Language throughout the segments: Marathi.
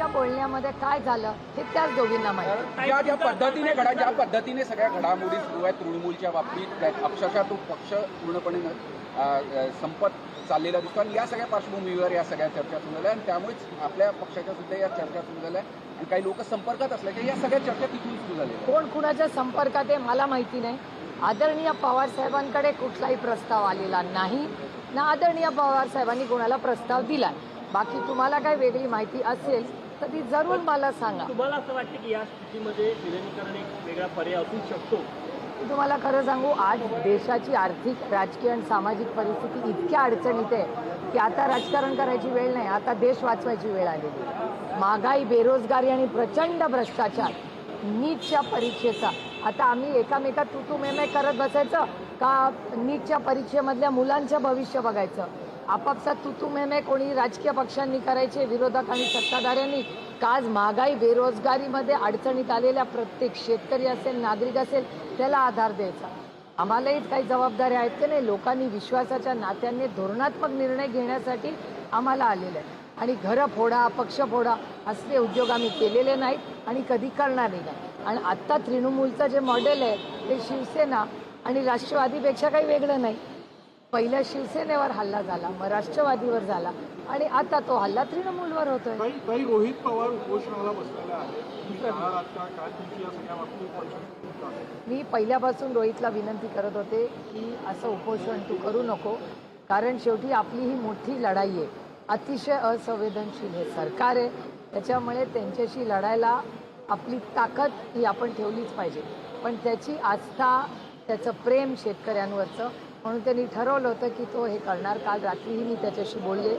त्यांच्या बोलण्यामध्ये काय झालं हे त्याच दोघींना माहिती. ज्या पद्धतीने सगळ्या घडामोडी सुरू आहेत तृणमूलच्या बाबतीत, अक्षरशः तो पक्ष पूर्णपणे संपत चाललेला दिसतो आणि या सगळ्या पार्श्वभूमीवर या सगळ्या चर्चा सुरू झाल्या आणि त्यामुळेच आपल्या पक्षाच्या सुद्धा या चर्चा सुरू झाल्या आणि काही लोक संपर्कात असल्याच्या या सगळ्या चर्चा तिथून सुरू झाल्या. कोण कुणाच्या संपर्कात आहे मला माहिती नाही. आदरणीय पवार साहेबांकडे कुठलाही प्रस्ताव आलेला नाही ना आदरणीय पवार साहेबांनी कोणाला प्रस्ताव दिला. बाकी तुम्हाला काय वेगळी माहिती असेल तर ती जरूर मला सांगा. तुम्हाला असं वाटतं की या स्थितीमध्ये विलीनीकरण एक वेगळा पर्याय असू शकतो? मी तुम्हाला खरं सांगू, आज देशाची आर्थिक, राजकीय आणि सामाजिक परिस्थिती इतक्या अडचणीत आहे की आता राजकारण करायची वेळ नाही, आता देश वाचवायची वेळ आलेली. महागाई, बेरोजगारी आणि प्रचंड भ्रष्टाचार, नीटच्या परीक्षेचा आता आम्ही एकामेकात तू मे करत बसायचं का नीटच्या परीक्षेमधल्या मुलांचं भविष्य बघायचं? आपापसात तू मे कोणी राजकीय पक्षांनी करायचे, विरोधक आणि सत्ताधाऱ्यांनी का आज महागाई, बेरोजगारीमध्ये अडचणीत आलेल्या प्रत्येक शेतकरी असेल, नागरिक असेल त्याला आधार द्यायचा. आम्हालाही काही जबाबदाऱ्या आहेत की नाही. लोकांनी विश्वासाच्या नात्याने धोरणात्मक निर्णय घेण्यासाठी आम्हाला आलेलं आहे आणि घरं फोडा, पक्ष फोडा असले उद्योग आम्ही केलेले नाहीत आणि कधी करणारही नाही. आणि आत्ता तृणमूलचं जे मॉडेल आहे ते शिवसेना आणि राष्ट्रवादीपेक्षा काही वेगळं नाही. पहिल्या शिवसेनेवर हल्ला झाला, मग राष्ट्रवादीवर झाला आणि आता तो हल्ला तृणमूलवर होतोय. काही रोहित पवार उपोषणाला बसलेला आहे. तुमची या सगळ्या बाबतीत मी पहिल्यापासून रोहितला विनंती करत होते की असं उपोषण तू करू नको, कारण शेवटी आपली ही मोठी लढाई आहे. अतिशय असंवेदनशील हे सरकार आहे, त्याच्यामुळे त्यांच्याशी लढायला आपली ताकद ही आपण ठेवलीच पाहिजे. पण त्याची आस्था, त्याचं प्रेम शेतकऱ्यांवरचं, म्हणून त्यांनी ठरवलं होतं की तो हे करणार. काल रात्रीही मी त्याच्याशी बोलले.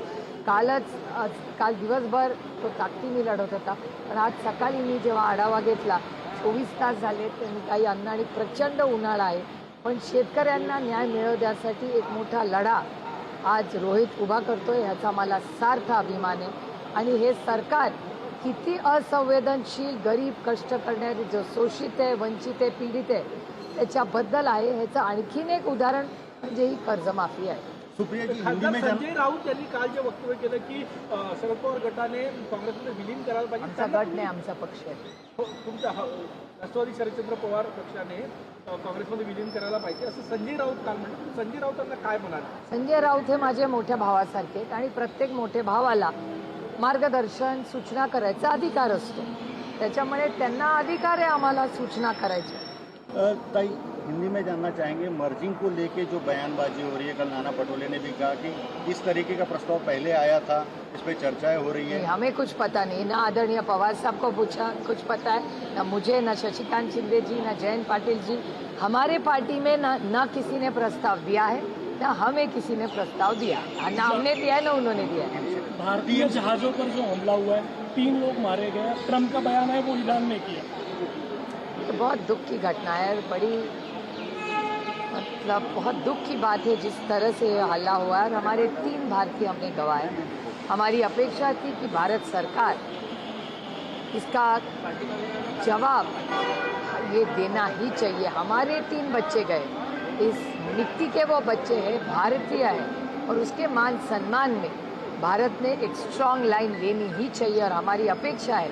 काल दिवसभर तो ताकदीने लढत होता, पण आज सकाळी मी जेव्हा आढावा घेतला 24 तास झाले त्यांनी काही अन्न आणि प्रचंड उन्हाळा आहे, पण शेतकऱ्यांना न्याय मिळवण्यासाठी एक मोठा लढा आज रोहित उभा करतोय, ह्याचा मला सार्थ अभिमान आहे. आणि हे सरकार किती असंवेदनशील, गरीब, कष्ट करणारे, जो शोषित आहे, वंचित आहे, पीडित आहे त्याच्याबद्दल आहे. ह्याचं आणखीन एक उदाहरण म्हणजे ही कर्जमाफी आहे. खासदार संजय राऊत यांनी काल जे वक्तव्य केलं की शरद पवार गटाने काँग्रेसमध्ये विलीन करायला पाहिजे. आमचा गट नाही, आमचा पक्ष आहे. तुमच्या राष्ट्रवादी शरदचंद्र पवार पक्षाने काँग्रेसमध्ये विलीन करायला पाहिजे असं संजय राऊत काल म्हणतात. संजय राऊतांना काय म्हणाले? संजय राऊत हे माझे मोठ्या भावासारखे आहेत आणि प्रत्येक मोठ्या भावाला मार्गदर्शन, सूचना करायचा अधिकार असतो, त्याच्यामुळे त्यांना अधिकार आहे आम्हाला सूचना करायची. ताई, हिंदी में जानना चाहेंगे, मर्जिंग को लेके जो बयानबाजी हो रही है, कल नाना पटोले ने भी कहा कि इस तरीके का प्रस्ताव पहले आया था, इस पर चर्चाएं हो रही है. हमें कुछ पता नहीं, ना आदरणीय पवार साहब को पूछा कुछ पता है, ना मुझे, ना शशिकांत शिंदे जी, ना जयंत पाटिल जी. हमारे पार्टी में ना किसी ने प्रस्ताव दिया है, ना हमें किसी ने प्रस्ताव दिया, ना हमने दिया है ना उन्होंने दिया है. भारतीय जहाज़ों पर जो हमला हुआ है, 3 लोग मारे गए, ट्रम्प का बयान है वो ईरान ने किया. तो बहुत दुख की घटना है, बड़ी मतलब बहुत दुख की बात है जिस तरह से हल्ला हुआ है और हमारे 3 भारतीय हमने गंवाए. हमारी अपेक्षा थी कि भारत सरकार इसका जवाब ये देना ही चाहिए. हमारे 3 बच्चे गए, इस मिट्टी के वो बच्चे हैं, भारतीय हैं और उसके मान सम्मान में भारत ने एक स्ट्रॉन्ग लाइन लेनी ही चाहिए. और हमारी अपेक्षा है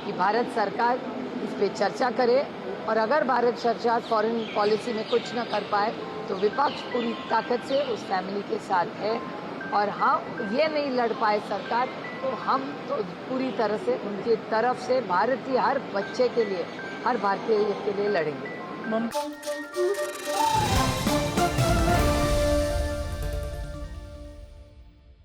कि भारत सरकार इस पे चर्चा करे और अगर भारत सरकार फॉरेन पॉलिसी में कुछ न कर पाए तो विपक्ष पूरी ताकत से उस फैमिली के साथ है. और हाँ, ये नहीं लड़ पाए सरकार तो हम तो पूरी तरह से उनकी तरफ से भारतीय हर बच्चे के लिए, हर भारतीय के लिए लड़ेंगे.